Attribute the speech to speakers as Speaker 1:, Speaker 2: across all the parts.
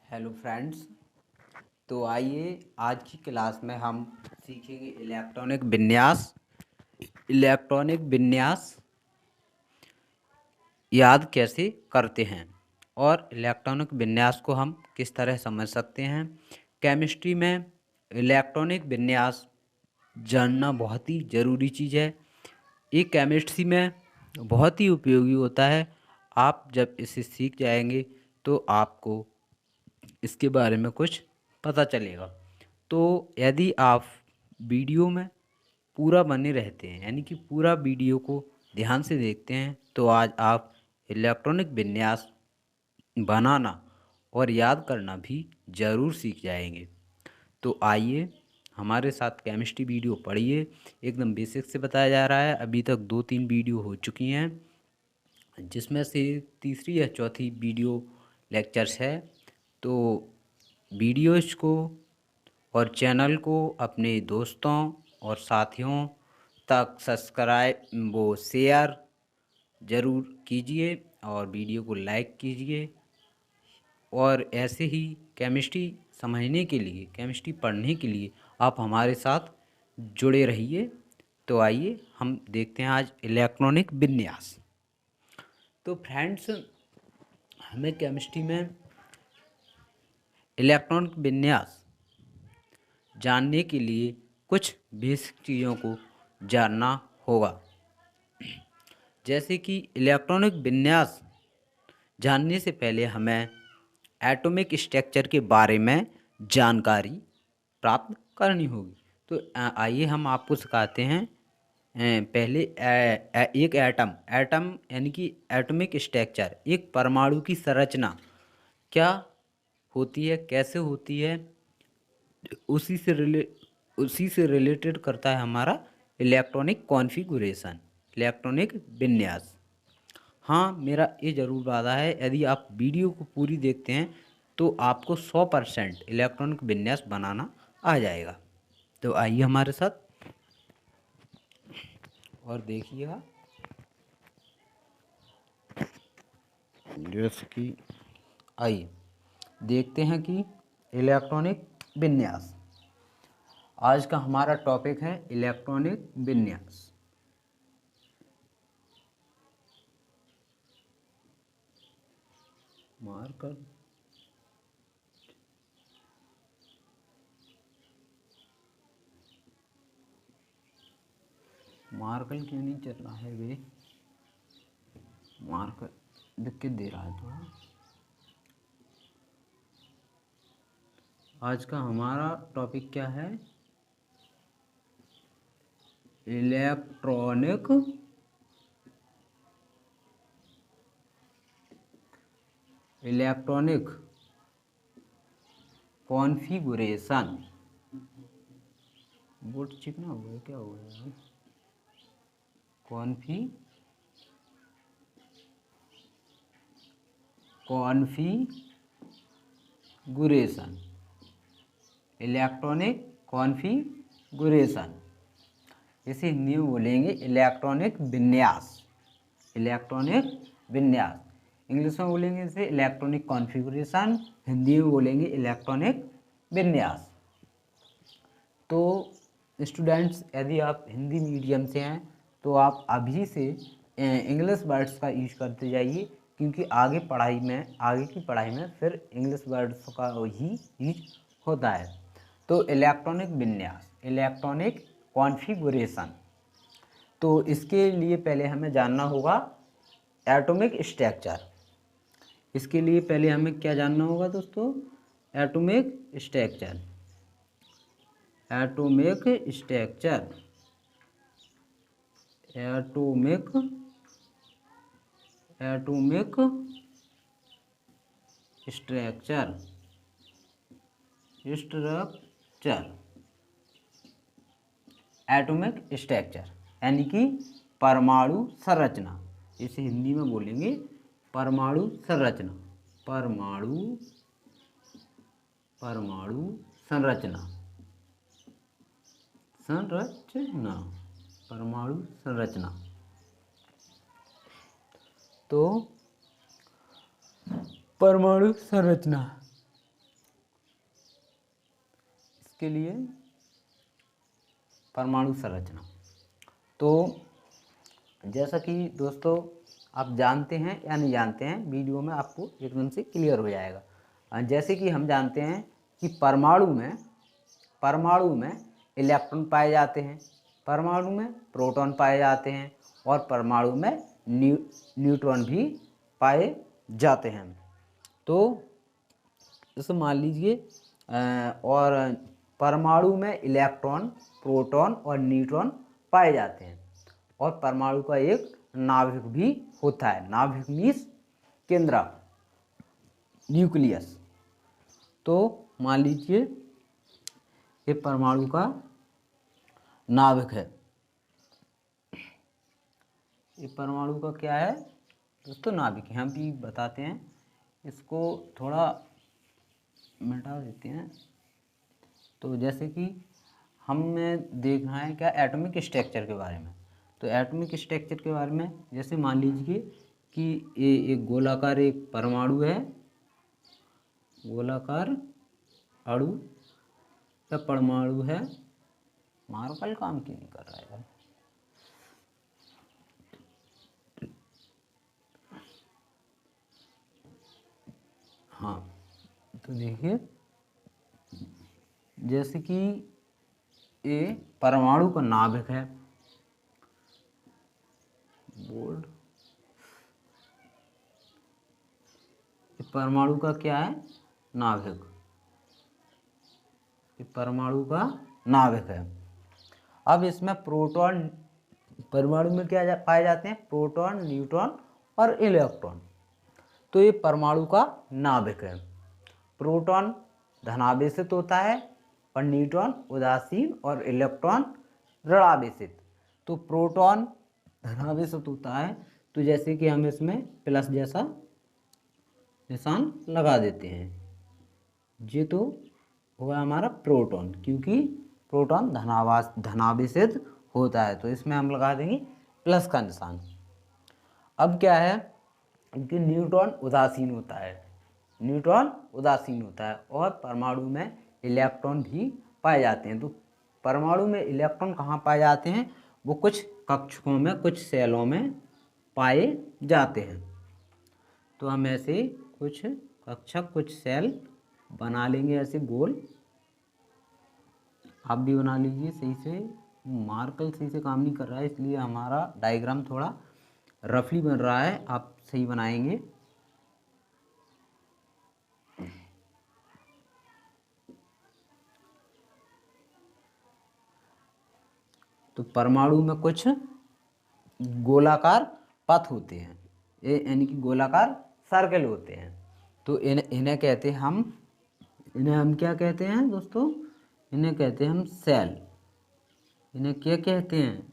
Speaker 1: Hello friends. तो आइए आज की क्लास में हम सीखेंगे इलेक्ट्रॉनिक विन्यास याद कैसे करते हैं और इलेक्ट्रॉनिक विन्यास को हम किस तरह समझ सकते हैं। केमिस्ट्री में इलेक्ट्रॉनिक विन्यास जानना बहुत ही ज़रूरी चीज़ है। ये केमिस्ट्री में बहुत ही उपयोगी होता है। आप जब इसे सीख जाएंगे तो आपको इसके बारे में कुछ पता चलेगा। तो यदि आप वीडियो में पूरा बने रहते हैं यानी कि पूरा वीडियो को ध्यान से देखते हैं तो आज आप इलेक्ट्रॉनिक विन्यास बनाना और याद करना भी ज़रूर सीख जाएंगे। तो आइए हमारे साथ केमिस्ट्री वीडियो पढ़िए। एकदम बेसिक से बताया जा रहा है। अभी तक 2-3 वीडियो हो चुकी हैं जिसमें से तीसरी या चौथी वीडियो लेक्चर्स है। तो वीडियोज़ को और चैनल को अपने दोस्तों और साथियों तक शेयर ज़रूर कीजिए और वीडियो को लाइक कीजिए। और ऐसे ही केमिस्ट्री समझने के लिए, केमिस्ट्री पढ़ने के लिए आप हमारे साथ जुड़े रहिए। तो आइए हम देखते हैं आज इलेक्ट्रॉनिक विन्यास। तो फ्रेंड्स, हमें केमिस्ट्री में इलेक्ट्रॉनिक विन्यास जानने के लिए कुछ बेसिक चीज़ों को जानना होगा। जैसे कि इलेक्ट्रॉनिक विन्यास जानने से पहले हमें एटॉमिक स्ट्रक्चर के बारे में जानकारी प्राप्त करनी होगी। तो आइए हम आपको सिखाते हैं। पहले एक एटम यानी कि एटॉमिक स्ट्रक्चर, एक परमाणु की संरचना क्या होती है, कैसे होती है, उसी से रिलेटेड करता है हमारा इलेक्ट्रॉनिक कॉन्फ़िगरेशन, इलेक्ट्रॉनिक विन्यास। हाँ, मेरा ये ज़रूर वादा है, यदि आप वीडियो को पूरी देखते हैं तो आपको 100% इलेक्ट्रॉनिक विन्यास बनाना आ जाएगा। तो आइए हमारे साथ और देखिएगा। जैसे कि आइए देखते हैं कि इलेक्ट्रॉनिक विन्यास, आज का हमारा टॉपिक है इलेक्ट्रॉनिक विन्यास। मार्कर मार्कर क्यों नहीं चल रहा है वे? मार्कर लिख के दे रहा है थोड़ा। आज का हमारा टॉपिक क्या है? Electronic configuration. बोर्ड चिपना हुआ है, क्या हुआ है? कॉन्फ़िगरेशन, इलेक्ट्रॉनिक कॉन्फ़िगरेशन, इसे हिंदी में बोलेंगे इलेक्ट्रॉनिक विन्यास। इलेक्ट्रॉनिक विन्यास इंग्लिश में बोलेंगे इसे इलेक्ट्रॉनिक कॉन्फ़िगरेशन, हिंदी में बोलेंगे इलेक्ट्रॉनिक विन्यास। तो स्टूडेंट्स, यदि आप हिंदी मीडियम से हैं तो आप अभी से इंग्लिश वर्ड्स का यूज करते जाइए, क्योंकि आगे की पढ़ाई में फिर इंग्लिश वर्ड्स का ही यूज होता है। तो इलेक्ट्रॉनिक विन्यास, इलेक्ट्रॉनिक कॉन्फ़िगरेशन, तो इसके लिए पहले हमें जानना होगा एटॉमिक स्ट्रक्चर। इसके लिए पहले हमें क्या जानना होगा दोस्तों? Atomic structure. Atomic structure, atomic structure, atomic structure यानी कि परमाणु संरचना। इसे हिंदी में बोलेंगे परमाणु संरचना। परमाणु संरचना, परमाणु संरचना। तो परमाणु संरचना इसके लिए परमाणु संरचना। तो जैसा कि दोस्तों आप जानते हैं या नहीं जानते हैं, वीडियो में आपको एकदम से क्लियर हो जाएगा। जैसे कि हम जानते हैं कि परमाणु में इलेक्ट्रॉन पाए जाते हैं, परमाणु में प्रोटॉन पाए जाते हैं और परमाणु में न्यूट्रॉन भी पाए जाते हैं। तो जैसे मान लीजिए और परमाणु में इलेक्ट्रॉन, प्रोटॉन और न्यूट्रॉन पाए जाते हैं और परमाणु का एक नाभिक भी होता है। नाभिक मीन्स केंद्र, न्यूक्लियस। तो मान लीजिए ये परमाणु का नाभिक है। ये परमाणु का क्या है दोस्तों? नाभिक है। हम भी बताते हैं, इसको थोड़ा मिटा देते हैं। तो जैसे कि हमें देखना है क्या एटॉमिक स्ट्रक्चर के बारे में। तो एटॉमिक स्ट्रक्चर के बारे में जैसे मान लीजिए कि ये एक गोलाकार एक परमाणु है, गोलाकार अणु या परमाणु है। मार्कर काम क्यों नहीं कर रहा है यार? हाँ, तो देखिए जैसे कि ये परमाणु का नाभिक है, बोल्ड। परमाणु का क्या है? नाभिक। परमाणु का नाभिक है। अब इसमें प्रोटॉन, परमाणु में क्या पाए जाते हैं? प्रोटॉन, न्यूट्रॉन और इलेक्ट्रॉन। तो ये परमाणु का नाभिक है। प्रोटॉन धनावेशित होता है और न्यूट्रॉन उदासीन और इलेक्ट्रॉन ऋणावेशित। तो प्रोटॉन धनावेशित होता है, तो जैसे कि हम इसमें प्लस जैसा निशान लगा देते हैं। ये तो हुआ हमारा प्रोटॉन, क्योंकि प्रोटॉन धनावेशित होता है, तो इसमें हम लगा देंगे प्लस का निशान। अब क्या है कि न्यूट्रॉन उदासीन होता है, न्यूट्रॉन उदासीन होता है और परमाणु में इलेक्ट्रॉन भी पाए जाते हैं। तो परमाणु में इलेक्ट्रॉन कहाँ पाए जाते हैं? वो कुछ कक्षकों में, कुछ सेलों में पाए जाते हैं। तो हम ऐसे कुछ कक्षक, कुछ सेल बना लेंगे ऐसे गोल। आप भी बना लीजिए सही से। मार्कर सही से काम नहीं कर रहा है, इसलिए हमारा डायग्राम थोड़ा रफली बन रहा है। आप सही बनाएंगे। तो परमाणु में कुछ गोलाकार पथ होते हैं, ये यानी कि गोलाकार सर्कल होते हैं। तो इन्हें कहते हैं हम, इन्हें हम क्या कहते हैं दोस्तों? इन्हें कहते हैं हम सेल। इन्हें क्या कहते हैं?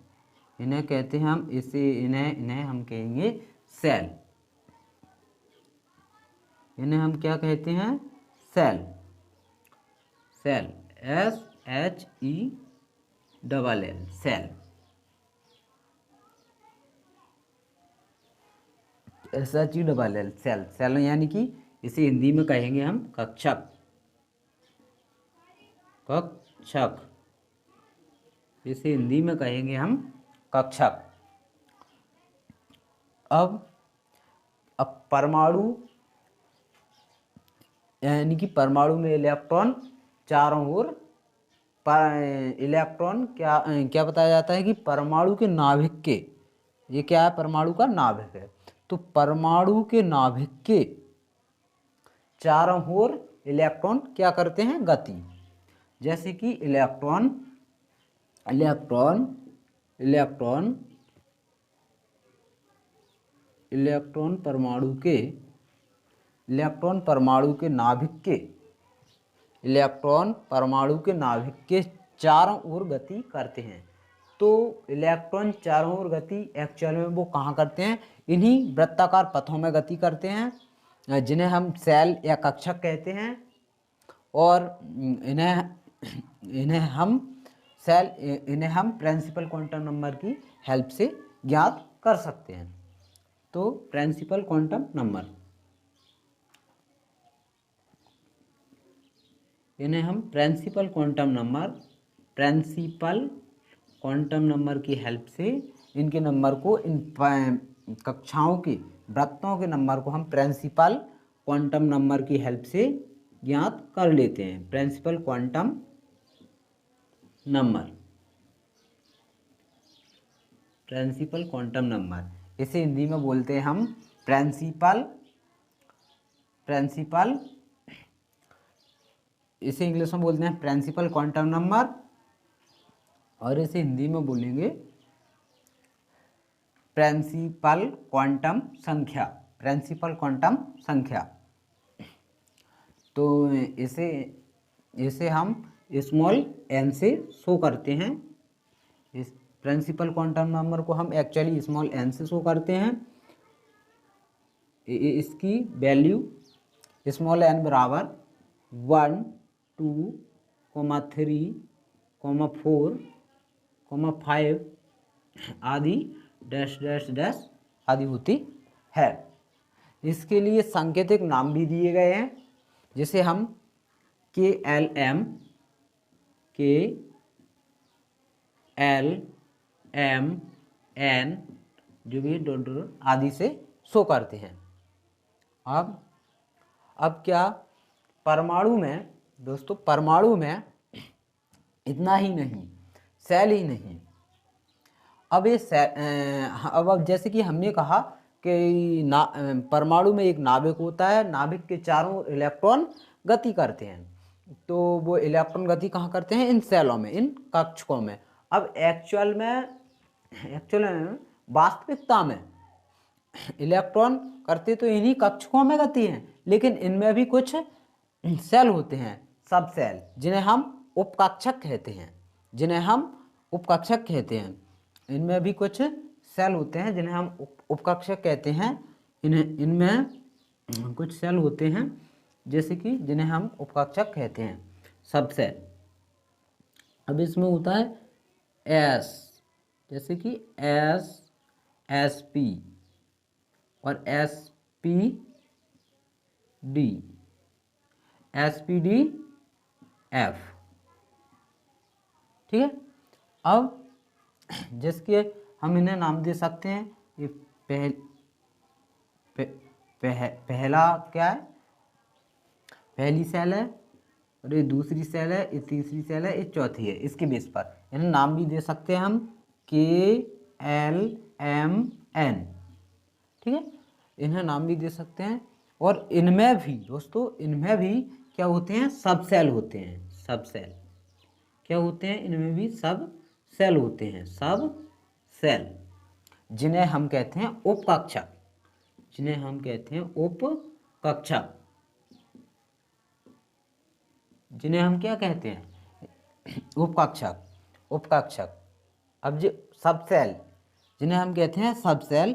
Speaker 1: इन्हें कहते हैं हम इन्हें हम कहेंगे सेल। इन्हें हम क्या कहते हैं? Shell. Shell, SHELL, shell. SHELL, shell. Shell यानी कि इसे हिंदी में कहेंगे हम कक्षक। कक्षक, इसे हिंदी में कहेंगे हम कक्षक। अब परमाणु यानी कि परमाणु में इलेक्ट्रॉन चारों ओर, इलेक्ट्रॉन क्या बताया जाता है कि परमाणु के नाभिक के, ये क्या है? परमाणु का नाभिक है। तो परमाणु के नाभिक के चारों ओर इलेक्ट्रॉन क्या करते हैं? गति। जैसे कि इलेक्ट्रॉन परमाणु के नाभिक के चारों ओर गति करते हैं। तो इलेक्ट्रॉन चारों ओर गति एक्चुअल में वो कहाँ करते हैं? इन्हीं वृत्ताकार पथों में गति करते हैं, जिन्हें हम सेल या कक्षक कहते हैं। और इन्हें हम प्रिंसिपल क्वांटम नंबर की हेल्प से ज्ञात कर सकते हैं। तो प्रिंसिपल क्वांटम नंबर, इन्हें हम प्रिंसिपल क्वांटम नंबर की हेल्प से इनके नंबर को, इन कक्षाओं के वृत्तों के नंबर को हम प्रिंसिपल क्वांटम नंबर की हेल्प से ज्ञात कर लेते हैं। प्रिंसिपल क्वांटम नंबर, इसे हिंदी में बोलते हैं हम प्रिंसिपल, इसे इंग्लिश में बोलते हैं प्रिंसिपल क्वांटम नंबर, और इसे हिंदी में बोलेंगे प्रिंसिपल क्वांटम संख्या। तो इसे हम स्मॉल n से शो करते हैं। इस प्रिंसिपल क्वांटम नंबर को हम एक्चुअली स्मॉल n से शो करते हैं। इसकी वैल्यू स्मॉल n बराबर 1, 2, 3, 4, 5 आदि डैश डैश डैश आदि होती है। इसके लिए सांकेतिक नाम भी दिए गए हैं, जिसे हम KLM N जो भी डॉट आदि से शो करते हैं। अब क्या परमाणु में दोस्तों, परमाणु में इतना ही नहीं, सेल ही नहीं, अब ये अब जैसे कि हमने कहा कि परमाणु में एक नाभिक होता है, नाभिक के चारों इलेक्ट्रॉन गति करते हैं। तो वो इलेक्ट्रॉन गति कहाँ करते हैं? इन सेलों में, इन कक्षकों में। अब एक्चुअल में वास्तविकता में इलेक्ट्रॉन करते तो इन्हीं कक्षकों में गति है, लेकिन इनमें भी कुछ सेल होते हैं, सब सेल, जिन्हें हम उपकक्षक कहते हैं। इनमें भी कुछ सेल होते हैं जिन्हें हम उपकक्षक कहते हैं। इनमें कुछ सेल होते हैं जैसे कि जिन्हें हम उपकक्षक कहते हैं, सब सेल। अब इसमें होता है एस, जैसे कि एसपी और एसपीडी, ठीक है। अब जिसके हम इन्हें नाम दे सकते हैं, ये पहला क्या है? पहली सेल है, और ये दूसरी सेल है, ये तीसरी सेल है, ये चौथी है। इसके बेस पर इन्हें नाम भी दे सकते हैं हम KLMN, ठीक है, इन्हें नाम भी दे सकते हैं। और इनमें भी दोस्तों, इनमें भी क्या होते हैं? सब सेल होते हैं। सब सेल क्या होते हैं? इनमें भी सब सेल होते हैं, सब सेल, जिन्हें हम कहते हैं उपकक्षक, जिन्हें हम क्या कहते हैं? उपकक्षक। अब जो सब सेल, जिन्हें हम कहते हैं सब सेल,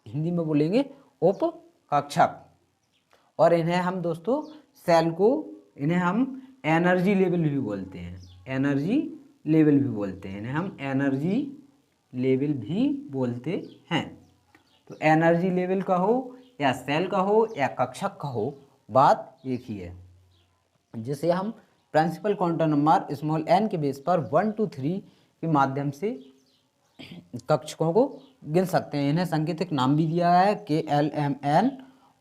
Speaker 1: हिंदी में बोलेंगे उपकक्षक। और इन्हें हम दोस्तों, सेल को, इन्हें हम एनर्जी लेवल भी बोलते हैं, इन्हें हम एनर्जी लेवल भी बोलते हैं। तो एनर्जी लेवल का हो या सेल का हो या कक्षक का हो, बात एक ही है। जिसे हम principal quantum number small n के बेस पर 1, 2, 3 के माध्यम से कक्षकों को गिन सकते हैं। इन्हें सांकेतिक नाम भी दिया है KLMN,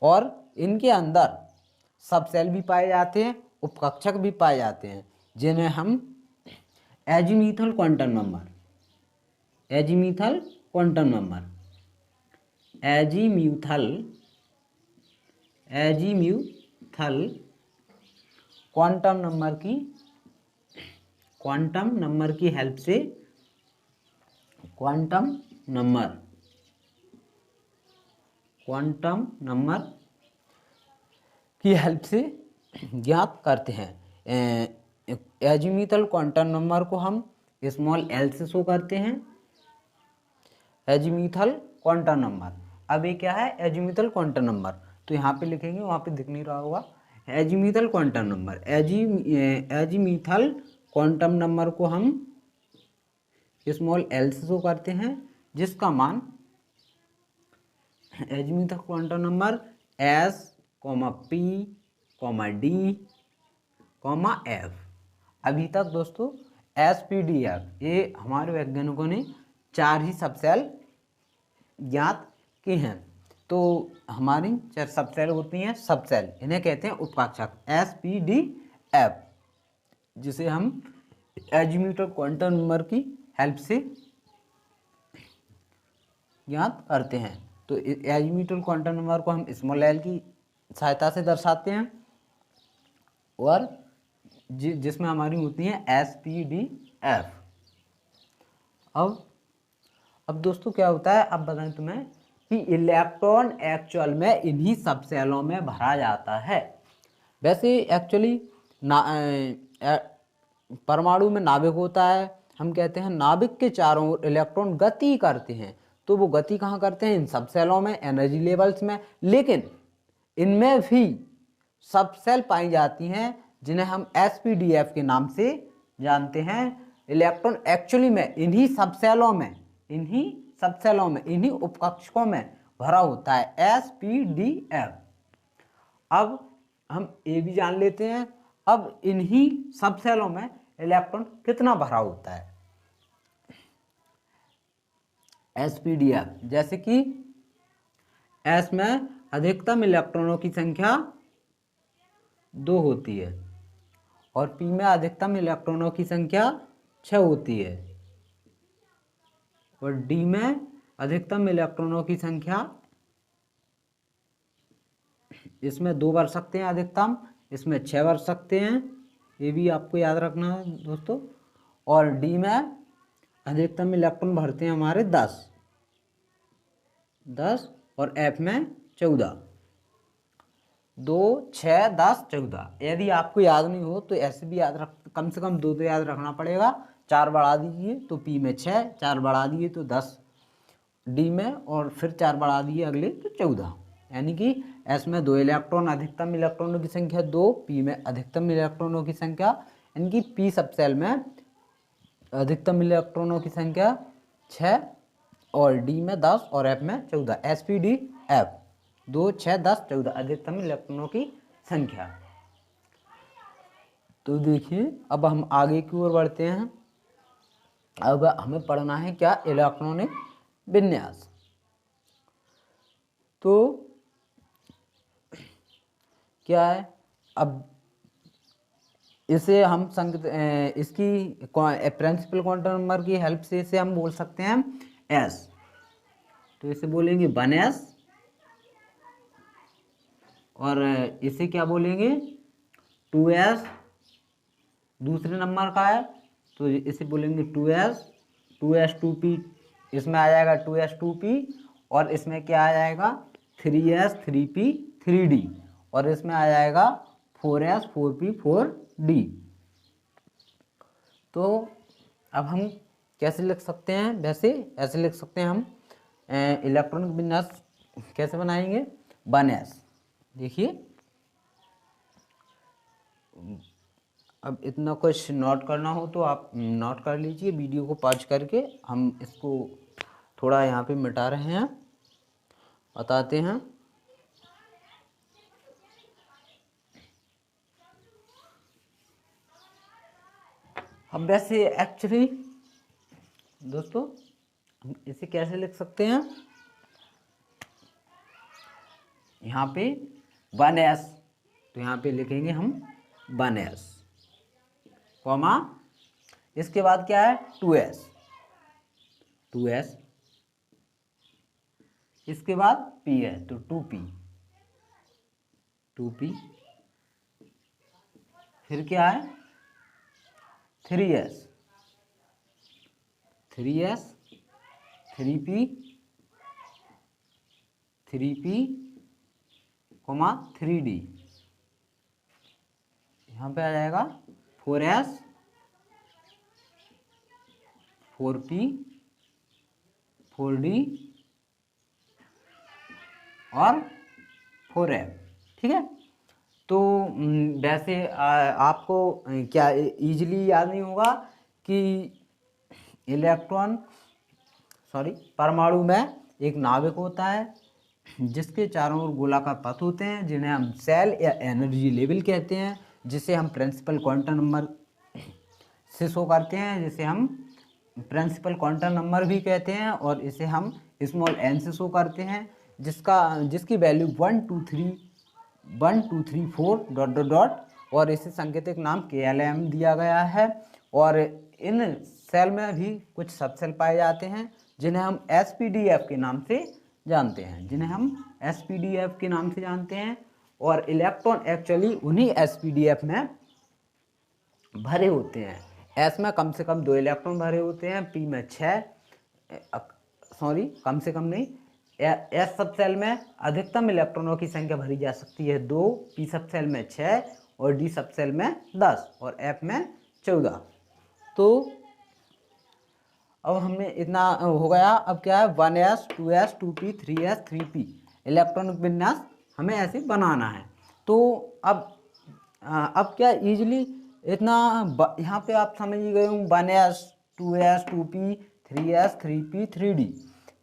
Speaker 1: और इनके अंदर सब सेल भी पाए जाते हैं, उपकक्षक भी पाए जाते हैं, जिन्हें हम एजीम्यूथल क्वांटम नंबर की हेल्प से क्वांटम नंबर की हेल्प से ज्ञात करते हैं। एजीम्यूथल क्वांटम नंबर को हम स्मॉल l से शो करते हैं, एजीम्यूथल क्वांटम नंबर। अब ये क्या है? Azimuthal quantum number. तो यहाँ पे लिखेंगे, वहाँ पे दिख नहीं रहा होगा, azimuthal quantum number. Azimuthal quantum number को हम स्मॉल l से शो करते हैं, जिसका मान azimuthal quantum number S, P, D, comma F. अभी तक दोस्तों SPDF ये हमारे वैज्ञानिकों ने 4 ही सबसेल ज्ञात किए हैं। तो हमारी 4 सबसेल होती हैं सबसेल, इन्हें कहते हैं उपकक्षक SPDF, जिसे हम एजीम्यूटल क्वांटम नंबर की हेल्प से ज्ञात करते हैं। तो एजीम्यूटल क्वांटम नंबर को हम स्मॉल एल की सहायता से दर्शाते हैं और जिसमें हमारी होती है SPDF। अब दोस्तों क्या होता है, अब बताएं तुम्हें कि इलेक्ट्रॉन एक्चुअल में इन्हीं सब सेलों में भरा जाता है। वैसे एक्चुअली परमाणु में नाभिक होता है, हम कहते हैं नाभिक के चारों ओर इलेक्ट्रॉन गति करते हैं। तो वो गति कहाँ करते हैं, इन सब सेलों में, एनर्जी लेवल्स में। लेकिन इनमें भी सब सेल पाई जाती हैं जिन्हें हम SPDF के नाम से जानते हैं। इलेक्ट्रॉन एक्चुअली में इन्हीं सब सेलों में, इन्हीं उपकक्षकों में भरा होता है SPDF। अब हम ये भी जान लेते हैं, अब इन्हीं सब सेलों में इलेक्ट्रॉन कितना भरा होता है SPDF। जैसे कि S में अधिकतम इलेक्ट्रॉनों की संख्या 2 होती है और P में अधिकतम इलेक्ट्रॉनों की संख्या 6 होती है और D में अधिकतम इलेक्ट्रॉनों की संख्या, इसमें 2 भर सकते हैं अधिकतम, इसमें 6 भर सकते हैं, ये भी आपको याद रखना है दोस्तों। और D में अधिकतम इलेक्ट्रॉन भरते हैं हमारे 10 और F में 14। 2, 6, 10, 14। यदि आपको याद नहीं हो तो ऐसे भी याद रख, कम से कम 2 तो याद रखना पड़ेगा। 4 बढ़ा दीजिए तो P में 6, 4 बढ़ा दिए तो 10 D में, और फिर 4 बढ़ा दिए अगले तो 14। यानी कि S में 2 इलेक्ट्रॉन, अधिकतम इलेक्ट्रॉनों की संख्या 2, P में अधिकतम इलेक्ट्रॉनों की संख्या, यानी कि P सबसेल में अधिकतम इलेक्ट्रॉनों की संख्या 6 और D में 10 और F में 14। SPDF 2, 6, 10, 14 अधिकतम इलेक्ट्रॉनों की संख्या। तो देखिए अब हम आगे की ओर बढ़ते हैं। अब हमें पढ़ना है क्या, इलेक्ट्रॉनिक विन्यास। तो क्या है, अब इसे हम इसकी प्रिंसिपल क्वांटम नंबर की हेल्प से इसे हम बोल सकते हैं S। तो इसे बोलेंगे 1S और इसे क्या बोलेंगे 2S। दूसरे नंबर का है तो इसे बोलेंगे 2S, 2S 2P, इसमें आ जाएगा 2S 2P और इसमें क्या आ जाएगा 3S 3P 3D और इसमें आ जाएगा 4S 4P 4D। तो अब हम कैसे लिख सकते हैं, वैसे ऐसे लिख सकते हैं हम इलेक्ट्रॉनिक विन्यास कैसे बनाएंगे 1S। देखिए अब इतना कुछ नोट करना हो तो आप नोट कर लीजिए, वीडियो को पॉज करके। हम इसको थोड़ा यहाँ पे मिटा रहे हैं, बताते हैं। अब वैसे एक्चुअली दोस्तों हम इसे कैसे लिख सकते हैं, यहाँ पे 1S, तो यहाँ पे लिखेंगे हम 1S कॉमा, इसके बाद क्या है 2S, 2S, इसके बाद P है तो 2P, 2P, फिर क्या है 3S, 3S, 3P, 3P, 3D, यहाँ पे आ जाएगा 4S, 4P, 4D और 4F। ठीक है, तो वैसे आपको क्या इजीली याद नहीं होगा कि परमाणु में एक नाभिक होता है जिसके चारों ओर गोलाकार पथ होते हैं जिन्हें हम सेल या एनर्जी लेवल कहते हैं, जिसे हम प्रिंसिपल क्वांटम नंबर से शो करते हैं, जिसे हम प्रिंसिपल क्वांटम नंबर भी कहते हैं, और इसे हम स्मॉल n से शो करते हैं, जिसकी वैल्यू 1 2 3 4 डॉट डॉट डॉट, और इसे सांकेतिक नाम KLM दिया गया है। और इन सेल में भी कुछ सब सेल पाए जाते हैं जिन्हें हम SPDF के नाम से जानते हैं, और इलेक्ट्रॉन एक्चुअली उन्हीं SPDF में भरे होते हैं। S में कम से कम 2 इलेक्ट्रॉन भरे होते हैं, P में 6, कम से कम नहीं, S सब सेल में अधिकतम इलेक्ट्रॉनों की संख्या भरी जा सकती है 2, P सब सेल में 6 और D सब सेल में 10 और F में 14। तो अब हमने इतना हो गया। अब क्या है, 1s 2s 2p 3s 3p electronic विन्यास हमें ऐसे बनाना है। तो अब क्या इजीली इतना यहाँ पे आप समझ ही गए हो, 1s 2s 2p 3s 3p 3d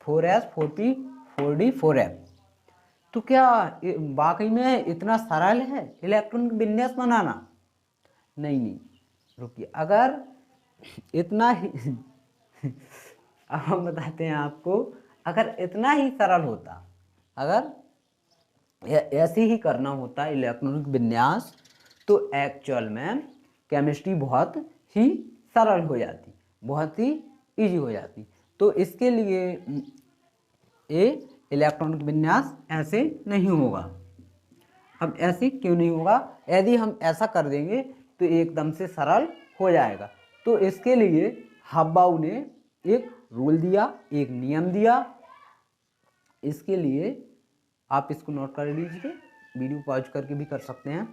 Speaker 1: 4s 4p 4d 4f। तो क्या वाकई में इतना सरल है इलेक्ट्रॉनिक विन्यास बनाना? नहीं, रुकिए, अगर इतना ही अब हम बताते हैं आपको, अगर इतना ही सरल होता, अगर ऐसे ही करना होता इलेक्ट्रॉनिक विन्यास, तो एक्चुअल में केमिस्ट्री बहुत ही सरल हो जाती, बहुत ही इजी हो जाती। तो इसके लिए ये इलेक्ट्रॉनिक विन्यास ऐसे नहीं होगा। अब ऐसे क्यों नहीं होगा? यदि हम ऐसा कर देंगे तो एकदम से सरल हो जाएगा। तो इसके लिए हब्बाउ ने एक रूल दिया, एक नियम दिया। इसके लिए आप इसको नोट कर लीजिए, वीडियो पॉज करके भी कर सकते हैं।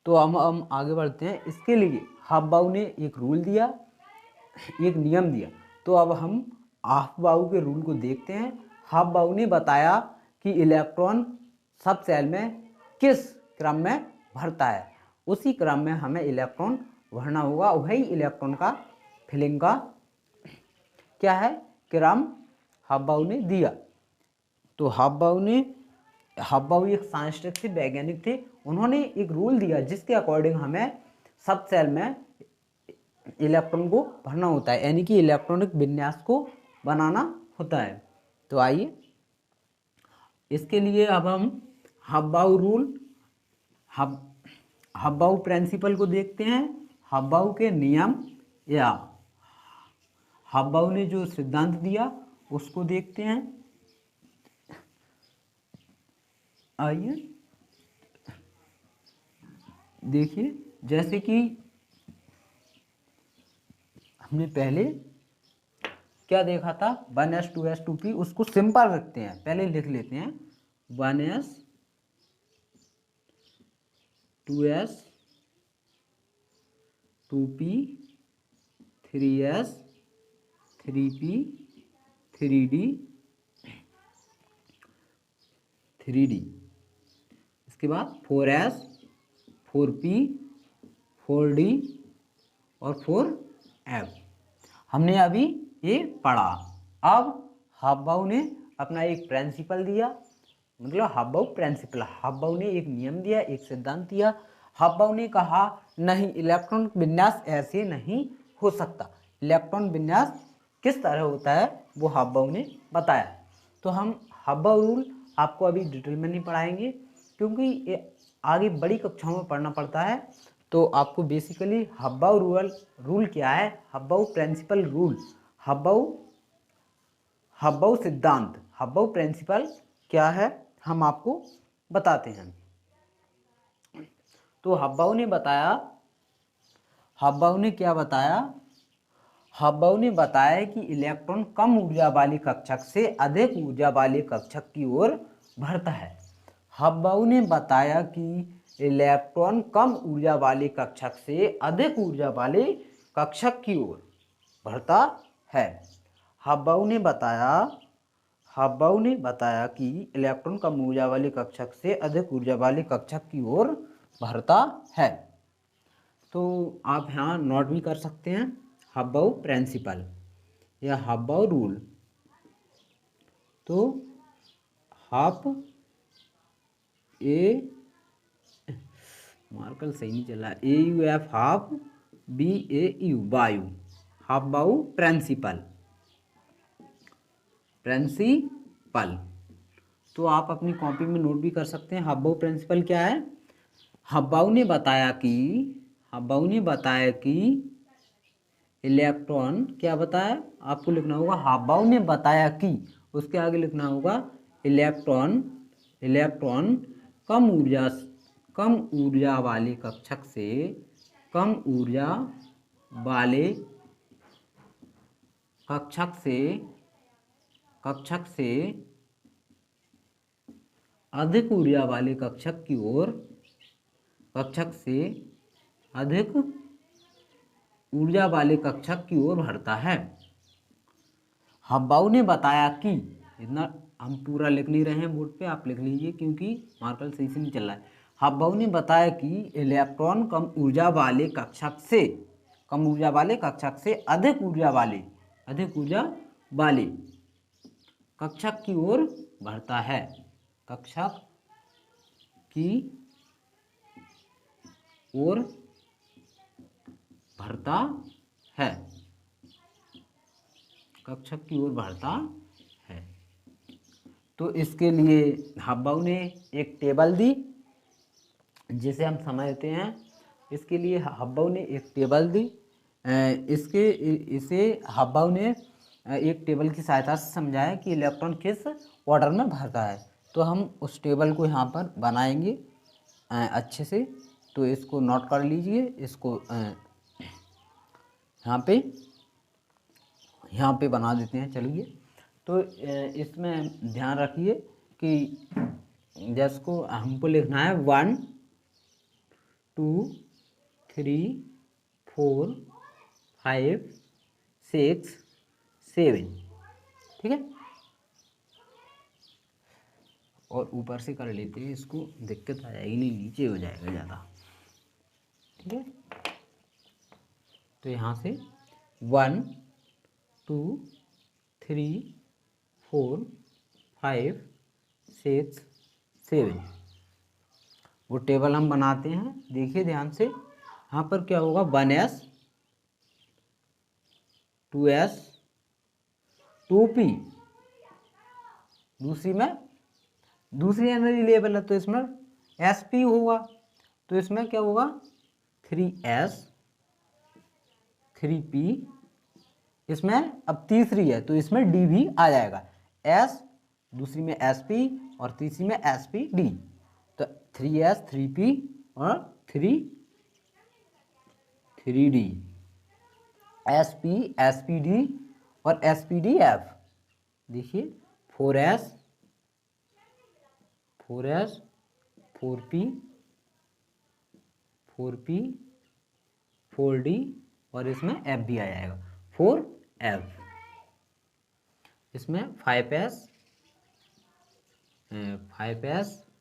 Speaker 1: तो हम आगे बढ़ते हैं। इसके लिए हब्बाउ ने एक रूल दिया, एक नियम दिया। तो अब हम हब्बाउ के रूल को देखते हैं। हब्बाउ ने बताया कि इलेक्ट्रॉन सब सेल में किस क्रम में भरता है, उसी क्रम में हमें इलेक्ट्रॉन भरना होगा। वही इलेक्ट्रॉन का फिलिंग का क्या है, क्रम हब्बाउ ने दिया। तो हब्बाउ एक साइंटिस्ट थे, वैज्ञानिक थे। उन्होंने एक रूल दिया जिसके अकॉर्डिंग हमें सब सेल में इलेक्ट्रॉन को भरना होता है, यानी कि इलेक्ट्रॉनिक विन्यास को बनाना होता है। तो आइए इसके लिए अब हम हब्बाउ रूल, हब्बाउ प्रिंसिपल को देखते हैं। हब्बाउ के नियम या हब्बाउ ने जो सिद्धांत दिया उसको देखते हैं। आइए देखिए, जैसे कि हमने पहले क्या देखा था, 1s 2s 2p, उसको सिंपल रखते हैं, पहले लिख लेते हैं 1s 2s 2p 3s 3p 3d 3d। इसके बाद 4s 4p 4d और 4f हमने अभी ये पढ़ा। अब हब्बाउ ने अपना एक प्रिंसिपल दिया, मतलब हब्बाउ प्रिंसिपल, हब्बाउ ने एक नियम दिया, एक सिद्धांत दिया। हब्बाउ ने कहा नहीं, इलेक्ट्रॉन विन्यास ऐसे नहीं हो सकता। इलेक्ट्रॉन विन्यास किस तरह होता है वो हब्बाउ ने बताया। तो हम हब्बाउ रूल आपको अभी डिटेल में नहीं पढ़ाएंगे, क्योंकि ये आगे बड़ी कक्षाओं में पढ़ना पड़ता है। तो आपको बेसिकली हब्बाउ रूल क्या है, हब्बाउ प्रिंसिपल रूल, हब्बाउ सिद्धांत, हब्बाउ प्रिंसिपल क्या है, हम आपको बताते हैं। तो हब्बाउ ने बताया, हब्बाउ ने क्या बताया, हब्बाउ ने बताया कि इलेक्ट्रॉन कम ऊर्जा वाली कक्षक से अधिक ऊर्जा वाली कक्षक की ओर बढ़ता है। हब्बाउ ने बताया कि इलेक्ट्रॉन कम ऊर्जा वाली कक्षक से अधिक ऊर्जा वाले कक्षक की ओर बढ़ता है। हब्बाउ ने बताया कि इलेक्ट्रॉन कम ऊर्जा वाली कक्षक से अधिक ऊर्जा वाली कक्षक की ओर बढ़ता है। तो आप यहाँ नोट भी कर सकते हैं हब्बाउ प्रिंसिपल या हब्बाउ रूल। तो हब ए मार्कल सही नहीं चला। A U F auf, B A U वायु, हाफ बाउ प्रिंसिपल, प्रिंसिपल। तो आप अपनी कॉपी में नोट भी कर सकते हैं। हाफ बाउ प्रिंसिपल क्या है? हब्बाऊ ने बताया कि, हब्बाऊ ने बताया कि इलेक्ट्रॉन, क्या बताया आपको लिखना होगा, हब्बाऊ ने बताया कि, उसके आगे लिखना होगा इलेक्ट्रॉन, इलेक्ट्रॉन कम ऊर्जा, कम ऊर्जा वाले कक्षक से, कम ऊर्जा वाले कक्षक से, कक्षक से अधिक ऊर्जा वाले कक्षक की ओर, कक्षक से अधिक ऊर्जा वाले कक्षक की ओर बढ़ता है। हब्बाऊ ने बताया कि, इतना हम पूरा लिख नहीं रहे हैं बोर्ड पे, आप लिख लीजिए क्योंकि मार्कर सही से नहीं चल रहा है। हब्बाऊ ने बताया कि इलेक्ट्रॉन कम ऊर्जा वाले कक्षक से, कम ऊर्जा वाले कक्षक से अधिक ऊर्जा वाले, अधिक ऊर्जा वाले कक्षक की ओर बढ़ता है, कक्षक की ओर बढ़ता है, कक्षक की ओर बढ़ता है। तो इसके लिए हब्बाऊ ने एक टेबल दी जिसे हम समझते हैं। इसके लिए हब्बाऊ ने एक टेबल दी, इसके इसे हब्बाऊ ने एक टेबल की सहायता से समझाया कि इलेक्ट्रॉन किस ऑर्डर में भरता है। तो हम उस टेबल को यहाँ पर बनाएंगे अच्छे से। तो इसको नोट कर लीजिए, इसको यहाँ पे बना देते हैं। चलिए, तो इसमें ध्यान रखिए कि जिसको हमको लिखना है 1 2 3 4 5 6 7, ठीक है। और ऊपर से कर लेते हैं, इसको दिक्कत आ जाएगी, नहीं नीचे हो जाएगा ज़्यादा, ठीक है। तो यहाँ से 1 2 3 4 5 6 7, वो टेबल हम बनाते हैं। देखिए ध्यान से, यहाँ पर क्या होगा, 1s 2s 2p, दूसरी एनर्जी लेवल है तो इसमें sp होगा। तो इसमें क्या होगा, 3s 3p, इसमें अब तीसरी है तो इसमें d भी आ जाएगा, s दूसरी में sp और तीसरी में spd। तो 3s 3p और 3d, sp spd और spdf। देखिए 4s 4p 4d और इसमें f भी आ जाएगा, 4f। इसमें 5s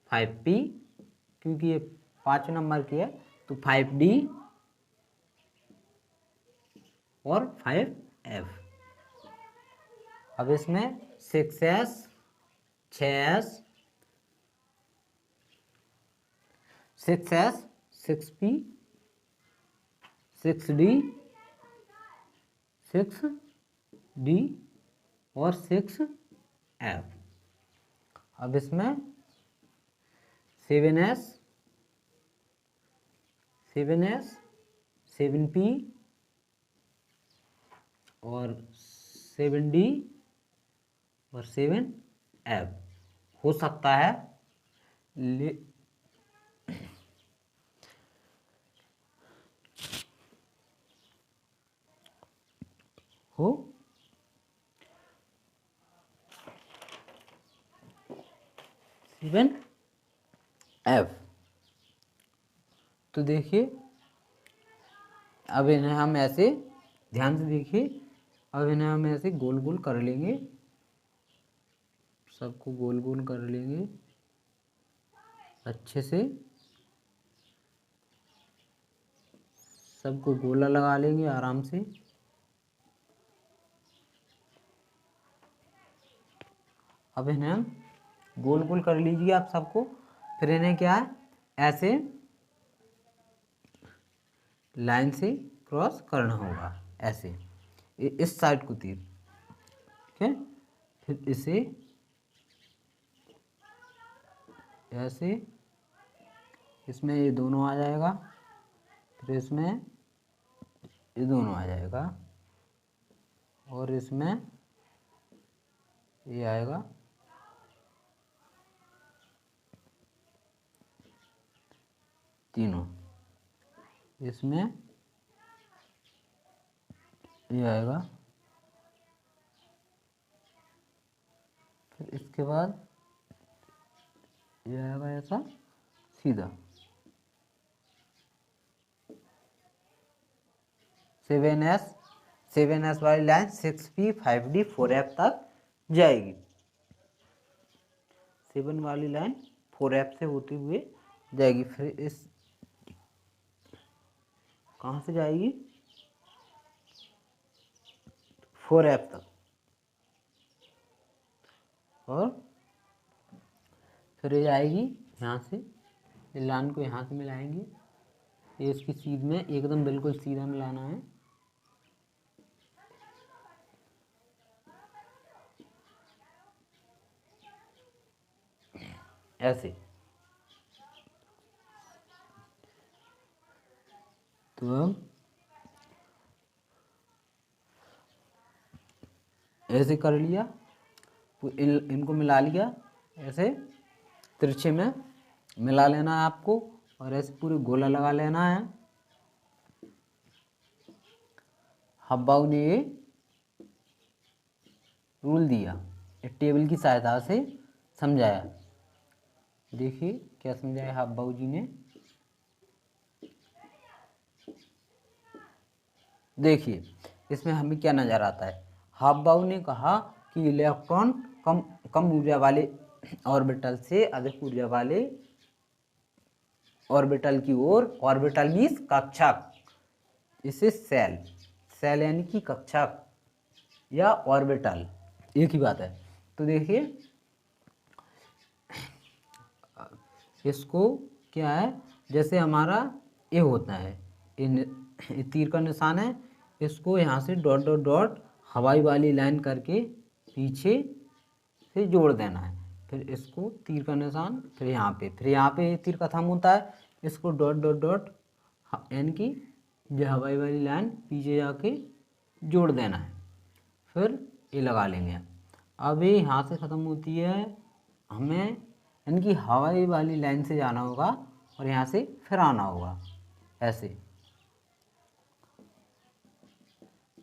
Speaker 1: 5p, क्योंकि ये 5 नंबर की है तो 5d और 5f। अब इसमें 6s 6s 6s 6p 6d 6d और 6f। अब इसमें 7s 7p और 7d और 7f हो सकता है हो 7f। तो देखिए, अब इन्हें हम ऐसे ध्यान से देखिए, अब इन्हें हम ऐसे गोल गोल कर लेंगे, सबको गोल गोल कर लेंगे अच्छे से, सबको गोला लगा लेंगे आराम से। अब इन्हें हम गोल गोल कर लीजिए आप सबको। फिर इन्हें क्या है, ऐसे लाइन से क्रॉस करना होगा ऐसे, इस साइड को तीर, ठीक है। फिर इसे ऐसे, इसमें ये दोनों आ जाएगा, फिर इसमें ये दोनों आ जाएगा, और इसमें ये आएगा, तीनों, इसमें ये आएगा, फिर इसके बाद ये आएगा ऐसा सीधा, 7S वाली लाइन 6P 5D 4F तक जाएगी। 7 वाली लाइन 4F से होते हुए जाएगी, फिर इस कहाँ से जाएगी, 4F तक, और फिर ये जाएगी यहाँ से, इस लाइन को यहाँ से मिलाएंगे, ये इसकी सीध में एकदम बिल्कुल सीधा मिलाना है, ऐसे। तो अब ऐसे कर लिया, तो इनको मिला लिया, ऐसे तिरछे में मिला लेना है आपको, और ऐसे पूरे गोला लगा लेना है। हब्बाऊ ने ये रूल दिया, एक टेबल की सहायता से समझाया। देखिए क्या समझाया हब्बाऊ जी ने। देखिए इसमें हमें क्या नजर आता है, हब्बाऊ ने कहा कि इलेक्ट्रॉन कम ऊर्जा वाले ऑर्बिटल से अधिक ऊर्जा वाले ऑर्बिटल की ओर, ऑर्बिटल मीन्स कक्षक, इसे सेल यानी कि कक्षक या ऑर्बिटल एक ही बात है। तो देखिए इसको क्या है, जैसे हमारा ये होता है, ये तीर का निशान है, इसको यहाँ से डॉट डॉट डॉट हवाई वाली लाइन करके पीछे से जोड़ देना है, फिर इसको तीर का निशान, फिर यहाँ पे तीर का थंब होता है, इसको डॉट डॉट डॉट यानी कि जो हवाई वाली लाइन पीछे जाके जोड़ देना है, फिर ये लगा लेंगे। अब ये यहाँ से ख़त्म होती है, हमें यानी कि हवाई वाली लाइन से जाना होगा और यहाँ से फिर आना होगा, ऐसे।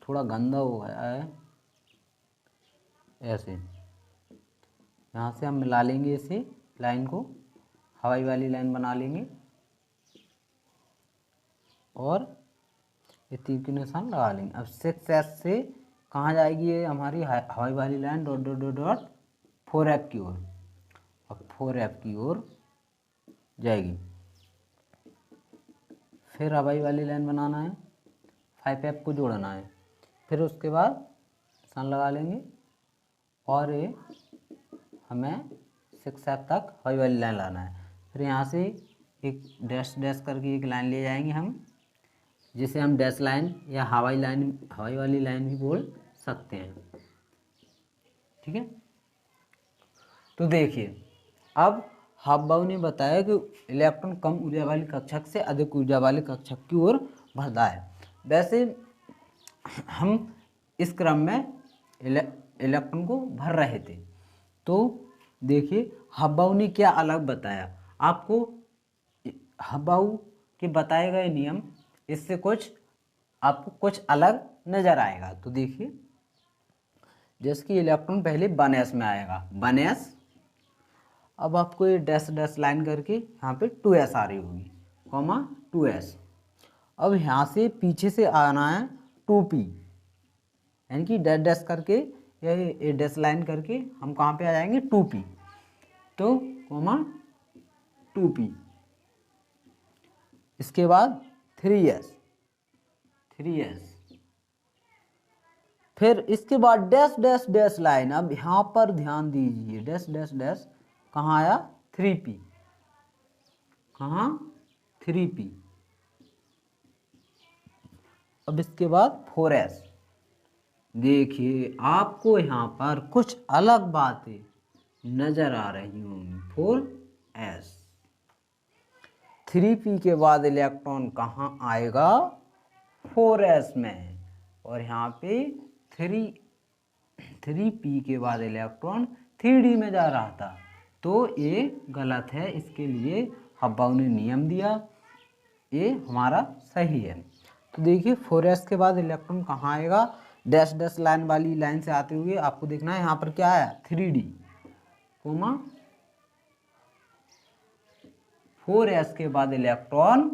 Speaker 1: थोड़ा गंदा हो गया है, ऐसे यहाँ से हम मिला लेंगे इसे, लाइन को हवाई वाली लाइन बना लेंगे, और ये तीर के निशान लगा लेंगे। अब 6S से कहाँ जाएगी ये हमारी हवाई वाली line, dot dot dot dot 4F की ओर, अब 4F की ओर जाएगी। फिर हवाई वाली लाइन बनाना है, 5F को जोड़ना है, फिर उसके बाद निशान लगा लेंगे, और ये हमें 6F तक हवाई वाली लाइन लाना है। फिर यहाँ से एक डैश डैश करके एक लाइन ले जाएंगे हम, जिसे हम डैश लाइन या हवाई वाली लाइन भी बोल सकते हैं, ठीक है। तो देखिए अब हब्बाऊ ने बताया कि इलेक्ट्रॉन कम ऊर्जा वाली कक्षक से अधिक ऊर्जा वाले कक्षक की ओर बढ़ता है। वैसे हम इस क्रम में इलेक्ट्रॉन को भर रहे थे, तो देखिए हब्बाऊ ने क्या अलग बताया आपको। हब्बाऊ के बताए गए नियम, इससे कुछ आपको कुछ अलग नजर आएगा। तो देखिए जैसे कि इलेक्ट्रॉन पहले 1s में आएगा, 1s, अब आपको ये डैश डैश लाइन करके यहाँ पे 2s आ रही होगी, कॉमा 2s। अब यहाँ से पीछे से आना है 2p, यानी कि डैश डैश करके ये डैश लाइन करके हम कहाँ पे आ जाएंगे, 2p, तो कॉमा 2p। इसके बाद 3s, फिर इसके बाद डैश डैश डैश लाइन। अब यहाँ पर ध्यान दीजिए, डैश डैश डैश कहाँ आया, 3p, कहाँ 3p, अब इसके बाद 4s। देखिए आपको यहाँ पर कुछ अलग बातें नजर आ रही होंगी। 4s 3p के बाद इलेक्ट्रॉन कहाँ आएगा? 4s में। और यहाँ पे 3p के बाद इलेक्ट्रॉन 3d में जा रहा था, तो ये गलत है। इसके लिए हब्बा ने नियम दिया, ये हमारा सही है। तो देखिए 4s के बाद इलेक्ट्रॉन कहाँ आएगा? डैश डैश लाइन वाली लाइन से आते हुए आपको देखना है यहाँ पर क्या है? 3d, 4s के बाद इलेक्ट्रॉन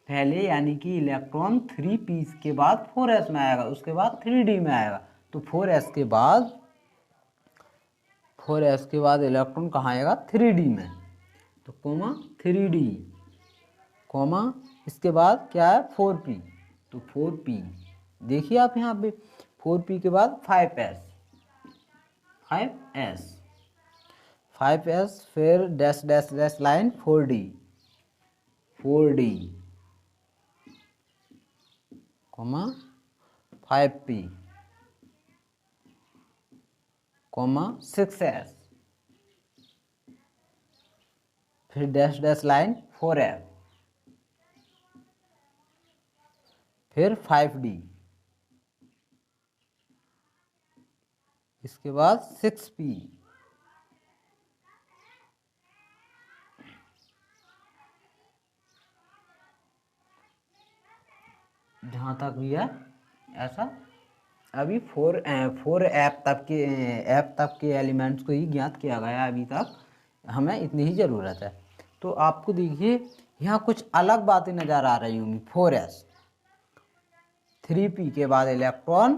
Speaker 1: पहले, यानी कि इलेक्ट्रॉन 3p के बाद 4s में आएगा, उसके बाद 3d में आएगा। तो 4s के बाद इलेक्ट्रॉन कहाँ आएगा? 3d में। तो 3d, इसके बाद क्या है? 4p। तो 4p देखिए आप यहाँ पे 4p के बाद 5s, फिर dash dash dash line 4d, 5p, 6s, फिर डैश डैश लाइन 4f, फिर 5d, इसके बाद 6p, जहाँ तक भी है ऐसा। अभी 4f तक के एलिमेंट्स को ही ज्ञात किया गया है, अभी तक हमें इतनी ही ज़रूरत है। तो आपको देखिए यहाँ कुछ अलग बातें नज़र आ रही होंगी। 4s 3p के बाद इलेक्ट्रॉन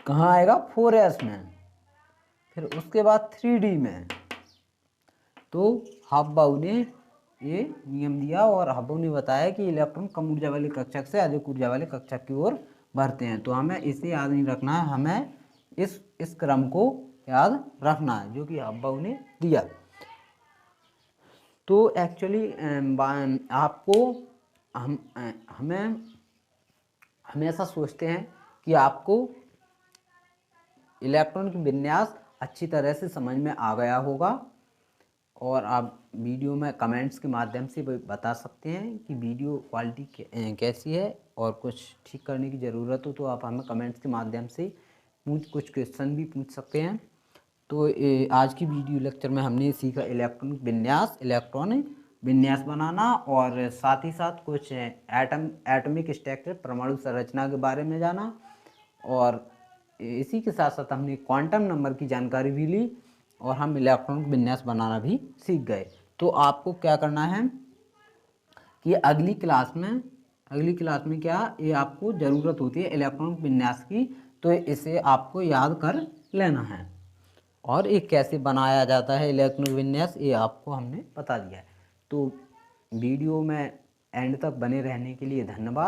Speaker 1: कहाँ आएगा? 4s में, फिर उसके बाद 3d में। तो हब्बा ने ये नियम दिया और हब्बा ने बताया कि इलेक्ट्रॉन कम ऊर्जा वाले कक्षक से अधिक ऊर्जा वाले कक्षक की ओर बढ़ते हैं। तो हमें इसे याद नहीं रखना है, हमें इस क्रम को याद रखना है जो कि हब्बा ने दिया। तो एक्चुअली आपको हमें हमेशा सोचते हैं कि आपको इलेक्ट्रॉन की विन्यास अच्छी तरह से समझ में आ गया होगा, और आप वीडियो में कमेंट्स के माध्यम से बता सकते हैं कि वीडियो क्वालिटी कैसी है, और कुछ ठीक करने की ज़रूरत हो तो आप हमें कमेंट्स के माध्यम से कुछ क्वेश्चन भी पूछ सकते हैं। तो आज की वीडियो लेक्चर में हमने सीखा इलेक्ट्रॉनिक विन्यास बनाना, और साथ ही साथ कुछ एटॉमिक स्ट्रक्चर परमाणु संरचना के बारे में जाना, और इसी के साथ साथ हमने क्वांटम नंबर की जानकारी भी ली, और हम इलेक्ट्रॉनिक विन्यास बनाना भी सीख गए। तो आपको क्या करना है कि अगली क्लास में क्या ये आपको ज़रूरत होती है इलेक्ट्रॉनिक विन्यास की, तो इसे आपको याद कर लेना है, और ये कैसे बनाया जाता है इलेक्ट्रॉनिक विन्यास ये आपको हमने बता दिया है। तो वीडियो में एंड तक बने रहने के लिए धन्यवाद।